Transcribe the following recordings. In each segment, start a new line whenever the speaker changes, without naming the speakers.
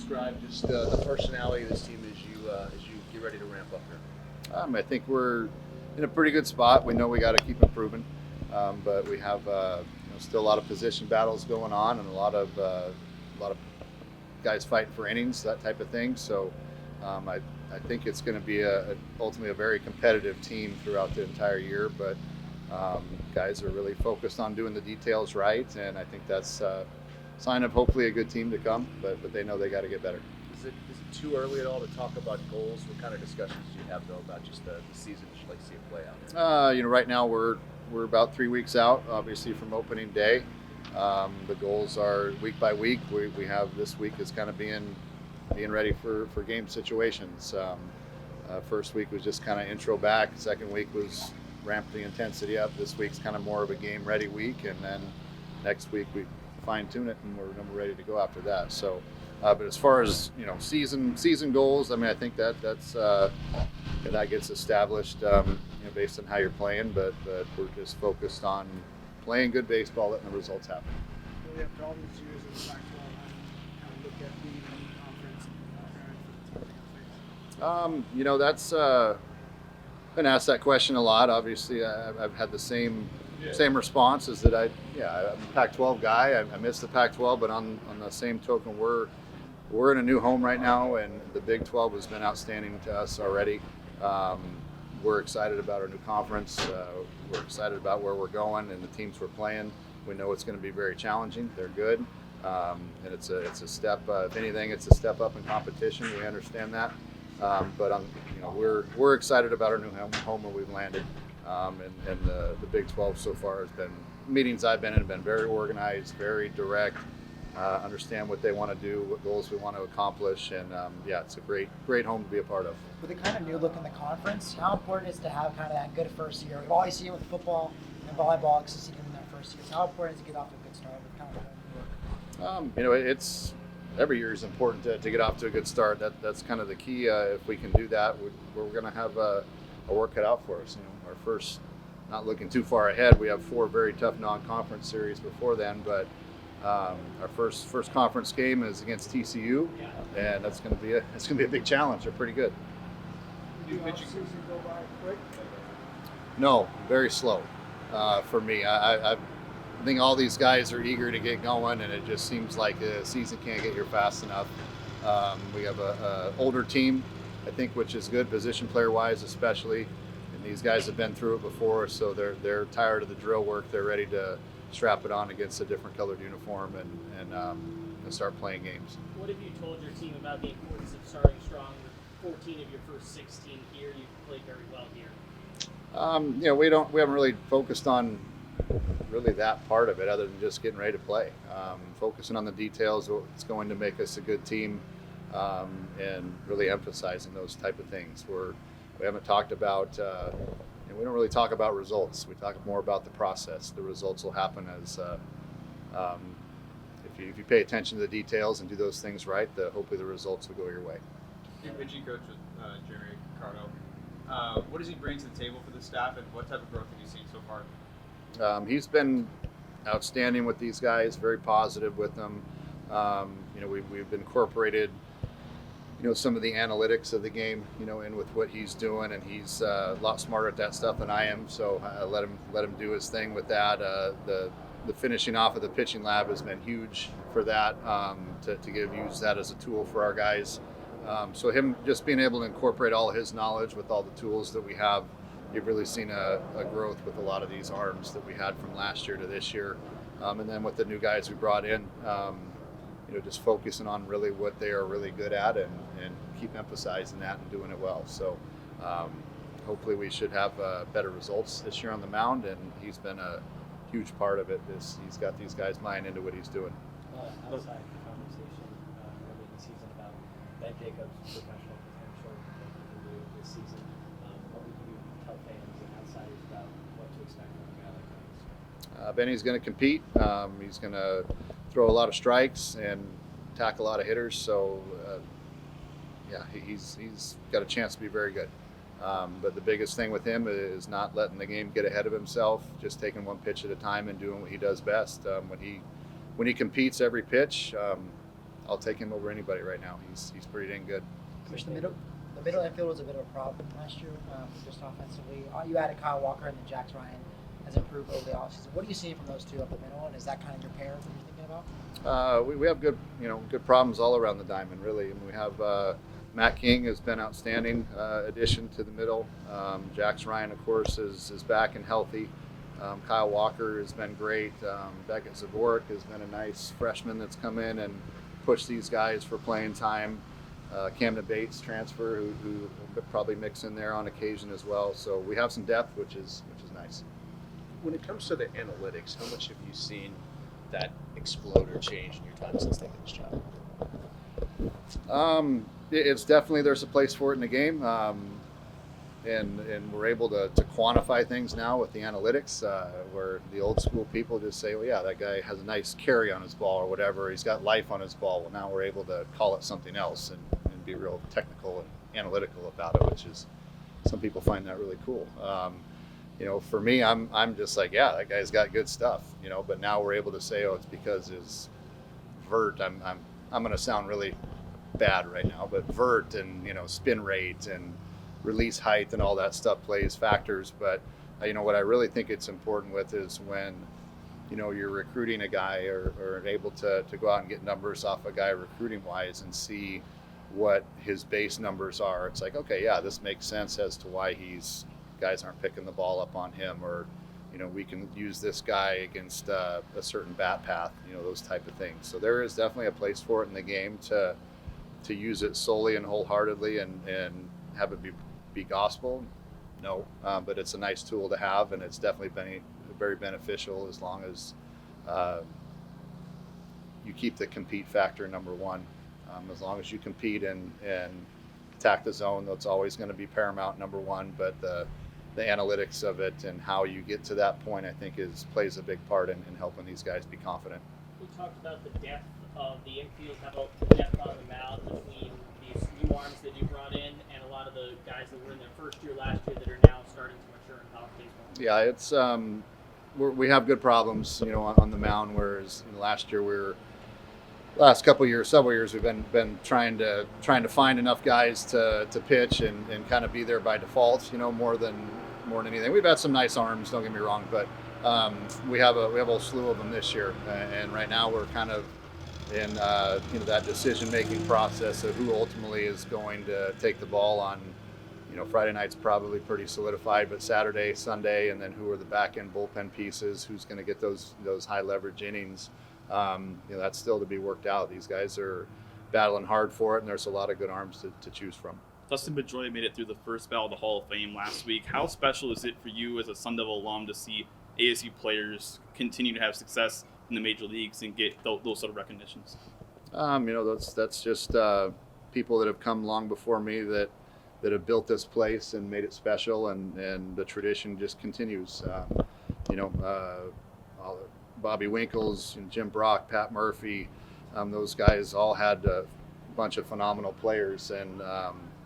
describe just the personality of this team as you get ready to ramp up here?
I think we're in a pretty good spot. We know we got to keep improving, but we have still a lot of position battles going on, and a lot of guys fighting for innings, that type of thing. So I think it's going to be ultimately a very competitive team throughout the entire year. But guys are really focused on doing the details right, and I think that's a sign of hopefully a good team to come. But they know they got to get better.
Is it too early at all to talk about goals? What kind of discussions do you have though about just the season as you like to see it play out?
Right now we're about 3 weeks out, obviously, from opening day. The goals are week by week. We have this week is kind of being ready for game situations. First week was just kind of intro back. Second week was ramp the intensity up. This week's kind of more of a game ready week, and then next week we fine tune it and we're ready to go after that. So. But as far as season goals, I mean, I think that gets established based on how you're playing. But we're just focused on playing good baseball, letting the results happen.
Really, after all these years in the Pac-12, how do you look at being in the conference and preparing for the team?
That's been asked that question a lot. Obviously, I've had the same response is that I'm a Pac-12 guy. I miss the Pac-12, but on the same token, we're in a new home right now, and the Big 12 has been outstanding to us already. We're excited about our new conference. We're excited about where we're going and the teams we're playing. We know it's going to be very challenging. They're good, and it's a step. If anything, it's a step up in competition. We understand that, but we're excited about our new home where we've landed. And the Big 12 so far has been meetings I've been in have been very organized, very direct. Understand what they want to do, what goals we want to accomplish, and it's a great home to be a part of.
With the kind of new look in the conference, how important is it to have kind of that good first year? We've always seen it with football and volleyball, succeeding in their first year. So how important is it to get off to a good start with kind of new look?
It's every year is important to get off to a good start. That's kind of the key. If we can do that, we're going to have a work cut out for us. Our first, not looking too far ahead, we have 4 very tough non-conference series before then, but our first conference game is against TCU, and that's going to be a big challenge. They're pretty good.
Do the season go by quick?
No, very slow for me. I think all these guys are eager to get going, and it just seems like the season can't get here fast enough. We have a older team, I think, which is good position player wise, especially. And these guys have been through it before, so they're tired of the drill work. They're ready to strap it on against a different colored uniform and start playing games.
What have you told your team about the importance of starting strong? 14 of your first 16 here, you've played very well here.
We haven't really focused on really that part of it, other than just getting ready to play. Focusing on the details, what's going to make us a good team, and really emphasizing those type of things. We haven't talked about. We don't really talk about results. We talk more about the process. The results will happen as if you pay attention to the details and do those things right. Hopefully the results will go your way.
You're pitching coach with Jeremy Cardo. What does he bring to the table for the staff, and what type of growth have you seen so far?
He's been outstanding with these guys. Very positive with them. We've incorporated some of the analytics of the game, in with what he's doing, and he's a lot smarter at that stuff than I am. So I let him do his thing with that. The finishing off of the pitching lab has been huge for that, to use that as a tool for our guys. So him just being able to incorporate all his knowledge with all the tools that we have, you've really seen a growth with a lot of these arms that we had from last year to this year, and then with the new guys we brought in. Just focusing on really what they are really good at and keep emphasizing that and doing it well. So hopefully we should have better results this year on the mound, and he's been a huge part of it. He's got these guys buying into what he's doing.
Outside conversation early in the season about Ben Jacobs' professional potential this season. What would you tell fans and outsiders about what to expect from a guy like that?
Benny's going to compete. He's going to throw a lot of strikes and tackle a lot of hitters. So, he's got a chance to be very good. But the biggest thing with him is not letting the game get ahead of himself, just taking one pitch at a time and doing what he does best. When he competes every pitch, I'll take him over anybody right now. He's pretty dang good.
Commissioner, the middle infield was a bit of a problem last year, just offensively. You added Kyle Walker, and then Jax Ryan has improved over the offseason. What are you seeing from those two up the middle, and is that kind of your pair that you're thinking about?
We have good problems all around the diamond, really. And we have Matt King has been outstanding addition to the middle. Jax Ryan, of course, is back and healthy. Kyle Walker has been great. Beckett Zavorik has been a nice freshman that's come in and pushed these guys for playing time. Camden Bates transfer, who will probably mix in there on occasion as well. So we have some depth, which is nice.
When it comes to the analytics, how much have you seen that explode or change in your time since taking this job?
It's definitely, there's a place for it in the game, and we're able to quantify things now with the analytics, where the old school people just say, well, yeah, that guy has a nice carry on his ball or whatever, he's got life on his ball. Well, now we're able to call it something else and be real technical and analytical about it, which is, some people find that really cool. For me, I'm just like, yeah, that guy's got good stuff, but now we're able to say, oh, it's because his vert, I'm going to sound really bad right now, but vert and, spin rate and release height and all that stuff plays factors. But, what I really think it's important with is when, you're recruiting a guy or able to go out and get numbers off a guy recruiting wise and see what his base numbers are. It's like, okay, yeah, this makes sense as to why guys aren't picking the ball up on him, or we can use this guy against a certain bat path, those type of things. So there is definitely a place for it in the game to use it solely and wholeheartedly and have it be gospel. No, but it's a nice tool to have, and it's definitely been very beneficial as long as you keep the compete factor number one. As long as you compete and attack the zone, that's always going to be paramount number one. But the analytics of it and how you get to that point, I think, plays a big part in helping these guys be confident.
We talked about the depth of the infield. How about the depth on the mound between these new arms that you brought in and a lot of the guys that were in their first year last year that are now starting to mature in college baseball?
Yeah, it's we have good problems, on the mound. Whereas last year several years, we've been trying to find enough guys to pitch and kind of be there by default, more than anything. We've had some nice arms, don't get me wrong, but we have a whole slew of them this year, and right now we're kind of in that decision-making process of who ultimately is going to take the ball on. Friday night's probably pretty solidified, but Saturday, Sunday, and then who are the back-end bullpen pieces, who's going to get those high leverage innings. That's still to be worked out. These guys are battling hard for it, and there's a lot of good arms to choose from.
Dustin Pedroia made it through the first ballot of the Hall of Fame last week. How special is it for you as a Sun Devil alum to see ASU players continue to have success in the major leagues and get those sort of recognitions?
That's just people that have come long before me that have built this place and made it special, and the tradition just continues. Bobby Winkles and Jim Brock, Pat Murphy, those guys all had a bunch of phenomenal players, and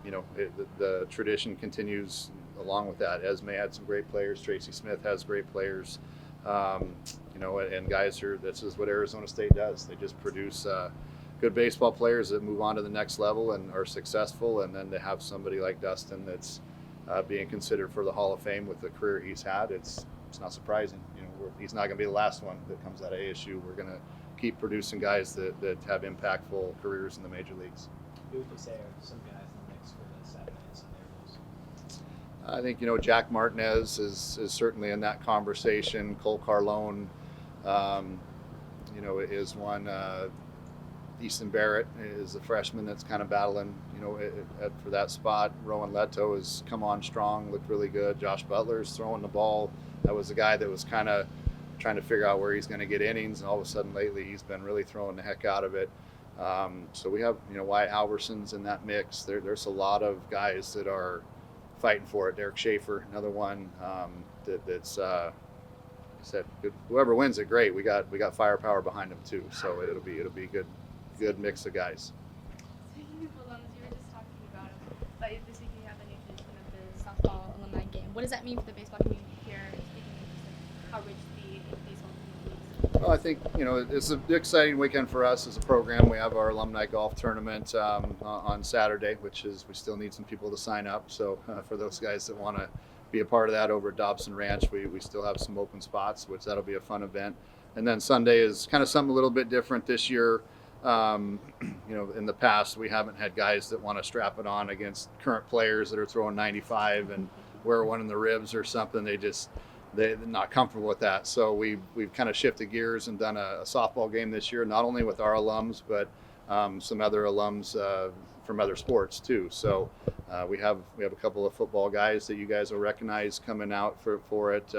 the tradition continues along with that. Esme had some great players. Tracy Smith has great players. And guys this is what Arizona State does. They just produce good baseball players that move on to the next level and are successful, and then to have somebody like Dustin that's being considered for the Hall of Fame with the career he's had, it's not surprising. He's not going to be the last one that comes out of ASU. We're going to keep producing guys that have impactful careers in the major leagues.
Who would you say are some guys in the mix for the Saturday and Sunday rules?
I think Jack Martinez is certainly in that conversation. Cole Carlone, is one. Easton Barrett is a freshman that's kind of battling, for that spot. Rowan Leto has come on strong, looked really good. Josh Butler's throwing the ball. That was a guy that was kind of trying to figure out where he's going to get innings, and all of a sudden lately he's been really throwing the heck out of it. So we have, Wyatt Alverson's in that mix. There's a lot of guys that are fighting for it. Derek Schaefer, another one that's like I said, whoever wins it, great. We got firepower behind them too. So it'll be a good mix of guys.
Speaking of alums, you were just talking about it, but this week you have the new edition of the softball alumni game. What does that mean for the baseball community here? Speaking of just how rich the baseball community is.
Well, I think it's an exciting weekend for us as a program. We have our alumni golf tournament on Saturday, which is we still need some people to sign up. So for those guys that want to be a part of that over at Dobson Ranch, we still have some open spots, which that'll be a fun event. And then Sunday is kind of something a little bit different this year. In the past, we haven't had guys that want to strap it on against current players that are throwing 95 and wear one in the ribs or something. They're not comfortable with that. So we've kind of shifted gears and done a softball game this year, not only with our alums, but some other alums from other sports too. So we have a couple of football guys that you guys will recognize coming out for it.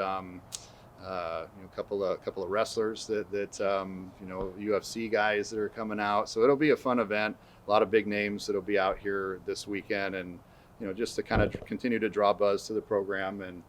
A couple of wrestlers that UFC guys that are coming out. So it'll be a fun event. A lot of big names that'll be out here this weekend, and just to kind of continue to draw buzz to the program and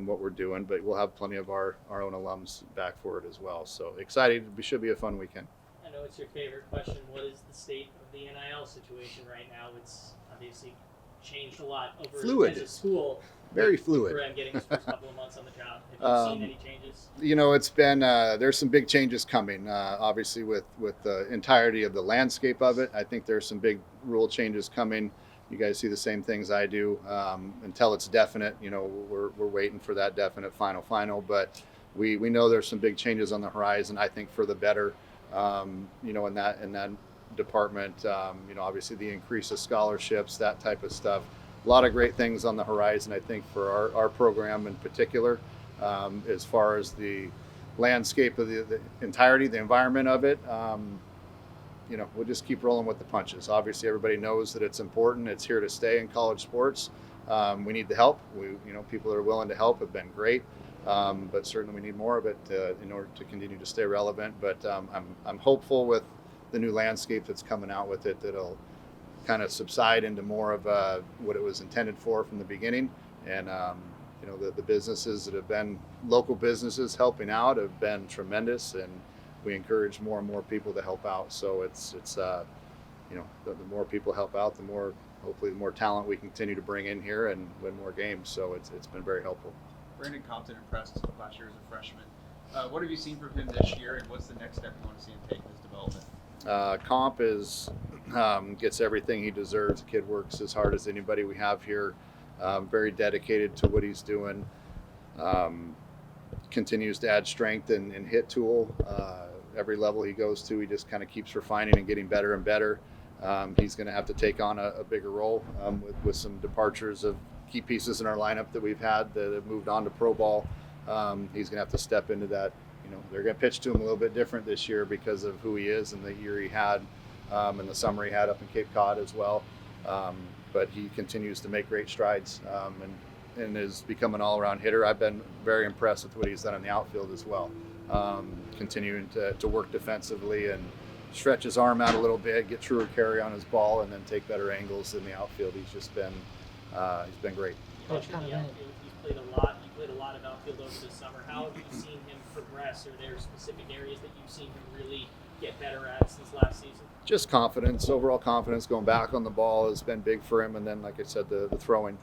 what we're doing. But we'll have plenty of our own alums back for it as well. So excited! It should be a fun weekend.
I know it's your favorite question. What is the state of the NIL situation right now? It's obviously changed a lot over
Fluid.
as a school.
Very fluid.
For him getting his first couple of months on the job. Have you seen any changes?
It's been there's some big changes coming. Obviously, with the entirety of the landscape of it, I think there's some big rule changes coming. You guys see the same things I do. Until it's definite, we're waiting for that definite final. But we know there's some big changes on the horizon. I think for the better. In that department. Obviously the increase of scholarships, that type of stuff. A lot of great things on the horizon, I think, for our program in particular. As far as the landscape of the entirety, the environment of it, we'll just keep rolling with the punches. Obviously, everybody knows that it's important. It's here to stay in college sports. We need the help. People that are willing to help have been great, but certainly we need more of it in order to continue to stay relevant. But I'm hopeful with the new landscape that's coming out with it that it'll kind of subside into more of what it was intended for from the beginning. And the businesses that have been local businesses helping out have been tremendous, and we encourage more and more people to help out. So it's the more people help out, hopefully the more talent we continue to bring in here and win more games. So it's been very helpful.
Brandon Compton impressed last year as a freshman. What have you seen from him this year, and what's the next step you want to see him take in his development?
Comp gets everything he deserves. The kid works as hard as anybody we have here. Very dedicated to what he's doing. Continues to add strength and hit tool. Every level he goes to, he just kind of keeps refining and getting better and better. He's going to have to take on a bigger role with some departures of key pieces in our lineup that we've had that have moved on to pro ball. He's going to have to step into that. They're going to pitch to him a little bit different this year because of who he is and the year he had and the summer he had up in Cape Cod as well. But he continues to make great strides and has become an all-around hitter. I've been very impressed with what he's done in the outfield as well. Continuing to work defensively and stretch his arm out a little bit, get truer carry on his ball, and then take better angles in the outfield. He's been great.
You mentioned the outfield. He's played a lot. You played a lot of outfield over the summer. How have you seen him progress? Are there specific areas that you've seen him really get better at since last season?
Just confidence, overall confidence. Going back on the ball has been big for him, and then, like I said, the throwing.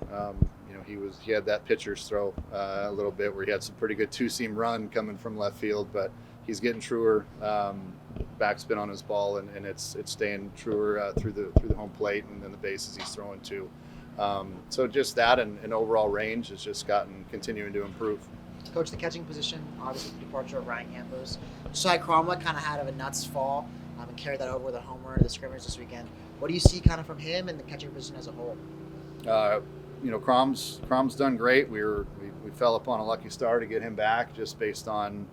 He had that pitcher's throw a little bit where he had some pretty good two-seam run coming from left field, but he's getting truer backspin on his ball, and it's staying truer through the home plate and then the bases he's throwing to. So just that and overall range has just continuing to improve.
Coach, the catching position, obviously the departure of Ryan Gambos. Josiah Cromwell kind of had a nuts fall and carried that over with a homer in the scrimmage this weekend. What do you see kind of from him and the catching position as a whole?
Crom's done great. We fell upon a lucky star to get him back just based on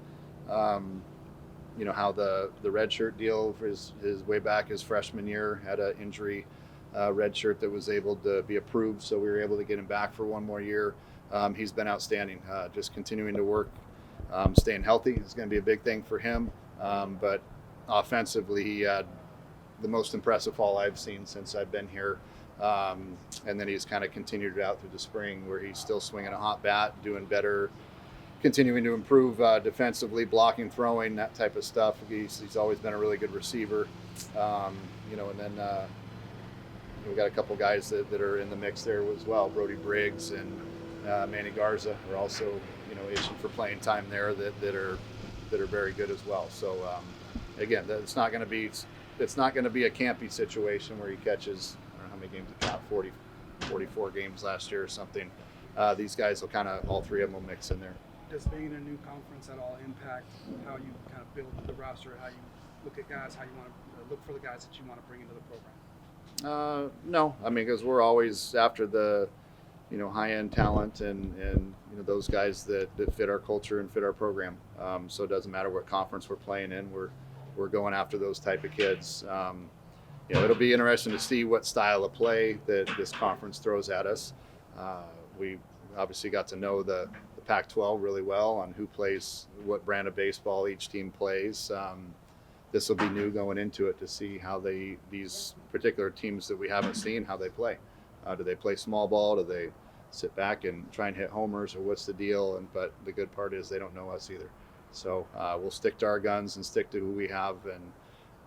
how the red shirt deal for his way back his freshman year had an injury red shirt that was able to be approved, so we were able to get him back for one more year. He's been outstanding, just continuing to work, staying healthy is going to be a big thing for him, but offensively he had the most impressive fall I've seen since I've been here. And then he's kind of continued it out through the spring where he's still swinging a hot bat, doing better, continuing to improve defensively, blocking, throwing, that type of stuff. He's always been a really good receiver. And then we've got a couple guys that are in the mix there as well. Brody Briggs and Manny Garza are also, itching for playing time there that are that are very good as well. So again, it's not going to be a campy situation where he catches, I don't know how many games he caught, 44 games last year or something. These guys will all three of them will mix in there.
Does being in a new conference at all impact how you kind of build the roster, how you look at guys, how you want to look for the guys that you want to bring into the program?
No, I mean, because we're always after the, high-end talent and those guys that fit our culture and fit our program. So it doesn't matter what conference we're playing in. We're going after those type of kids. It'll be interesting to see what style of play that this conference throws at us. We obviously got to know the Pac-12 really well on who plays what brand of baseball each team plays. This will be new going into it to see how these particular teams that we haven't seen, how they play. Do they play small ball? Do they sit back and try and hit homers, or what's the deal? But the good part is they don't know us either. So we'll stick to our guns and stick to who we have and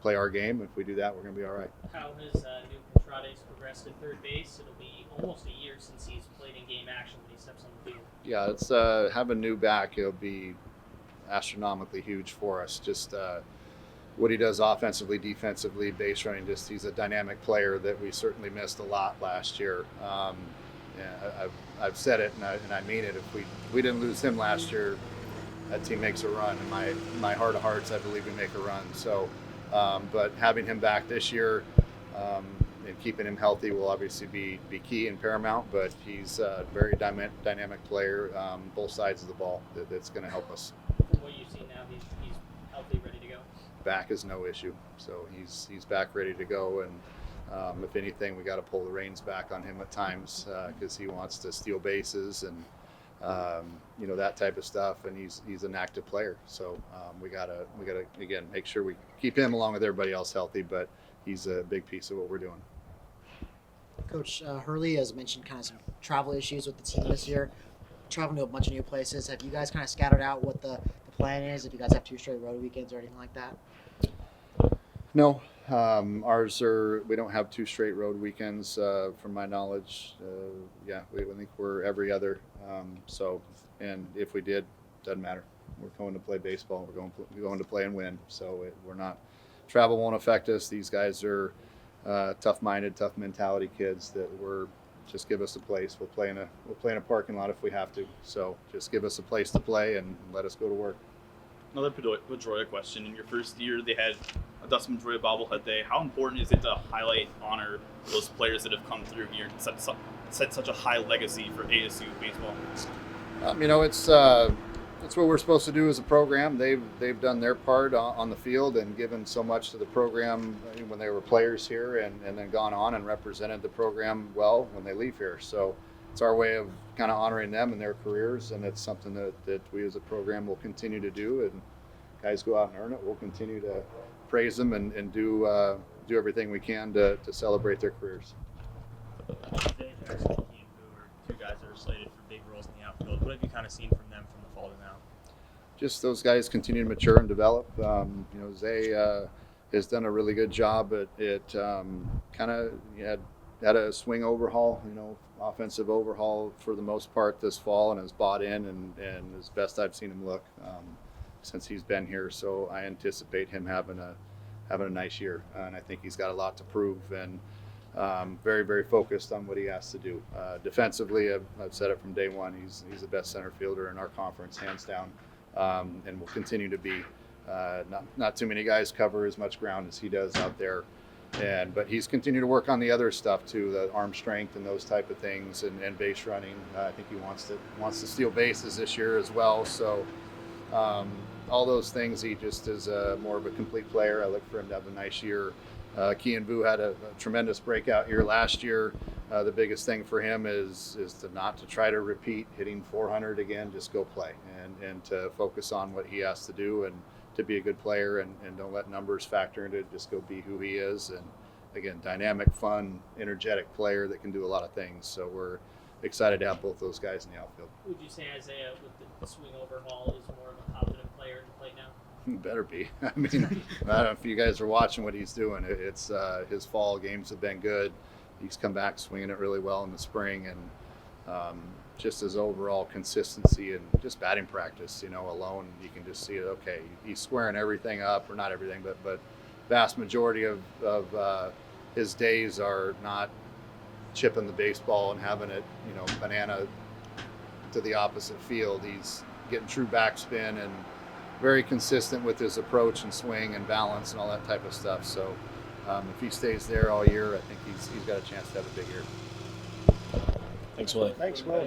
play our game. If we do that, we're going to be all right.
How has new Contrades progressed at third base? It'll be almost a year since he's played in game action when he steps on the field.
Yeah, it's having new back. It'll be astronomically huge for us. Just what he does offensively, defensively, base running. He's a dynamic player that we certainly missed a lot last year. I've said it and I mean it. If we didn't lose him last year, that team makes a run. In my heart of hearts, I believe we make a run. So, but having him back this year and keeping him healthy will obviously be key and paramount. But he's a very dynamic player, both sides of the ball. That's going to help us.
From what you've seen now, he's healthy, ready to go.
Back is no issue. So he's back, ready to go. And if anything, we got to pull the reins back on him at times because he wants to steal bases and that type of stuff. And he's an active player. So we gotta again make sure we keep him along with everybody else healthy. But he's a big piece of what we're doing.
Coach Hurley has mentioned kind of some travel issues with the team this year, traveling to a bunch of new places. Have you guys kind of scattered out what the plan is? If you guys have 2 straight road weekends or anything like that?
No, we don't have 2 straight road weekends from my knowledge. I think we're every other. And if we did, doesn't matter. We're going to play baseball. We're going to play and win. So we're not. Travel won't affect us. These guys are tough-minded, tough mentality kids that just give us a place. We'll play in a parking lot if we have to. So just give us a place to play and let us go to work.
Another Pedroia question. In your first year, they had a Dustin Pedroia bobblehead day. How important is it to highlight, honor those players that have come through here and set such a high legacy for ASU baseball? It's what we're supposed to do as a program. They've done their part on the field and given so much to the program when they were players here, and then gone on and represented the program well when they leave here. So it's our way of kind of honoring them and their careers, and it's something that we as a program will continue to do. And guys go out and earn it. We'll continue to praise them and do everything we can to celebrate their careers.
Danny Jackson and Keane, who are 2 guys that are slated for big roles in the outfield. What have you kind of seen from them from the fall to now?
Just those guys continue to mature and develop. Zay has done a really good job at kind of had a swing overhaul, offensive overhaul for the most part this fall, and has bought in and is best I've seen him look since he's been here. So I anticipate him having a nice year, and I think he's got a lot to prove, and very, very focused on what he has to do. Defensively, I've said it from day one, he's the best center fielder in our conference, hands down, and will continue to be. Not too many guys cover as much ground as he does out there. But he's continued to work on the other stuff too, the arm strength and those type of things, and base running. I think he wants to steal bases this year as well. So all those things, he just is more of a complete player. I look for him to have a nice year. Kean Vu had a tremendous breakout year last year. The biggest thing for him is not to try to repeat hitting 400 again. Just go play and to focus on what he has to do and to be a good player, and don't let numbers factor into it. Just go be who he is. And again, dynamic, fun, energetic player that can do a lot of things. So we're excited to have both those guys in the outfield.
Would you say Isaiah, with the swing overhaul, is more of a confident player at the plate now?
Better be. I mean, I don't know if you guys are watching what he's doing. It's his fall games have been good. He's come back swinging it really well in the spring, and just his overall consistency and just batting practice, alone, you can just see it. Okay, he's squaring everything up, or not everything, but vast majority of his days are not chipping the baseball and having it, banana to the opposite field. He's getting true backspin and very consistent with his approach and swing and balance and all that type of stuff. So if he stays there all year, I think he's got a chance to have a big year.
Thanks, Willie.
Thanks, Will.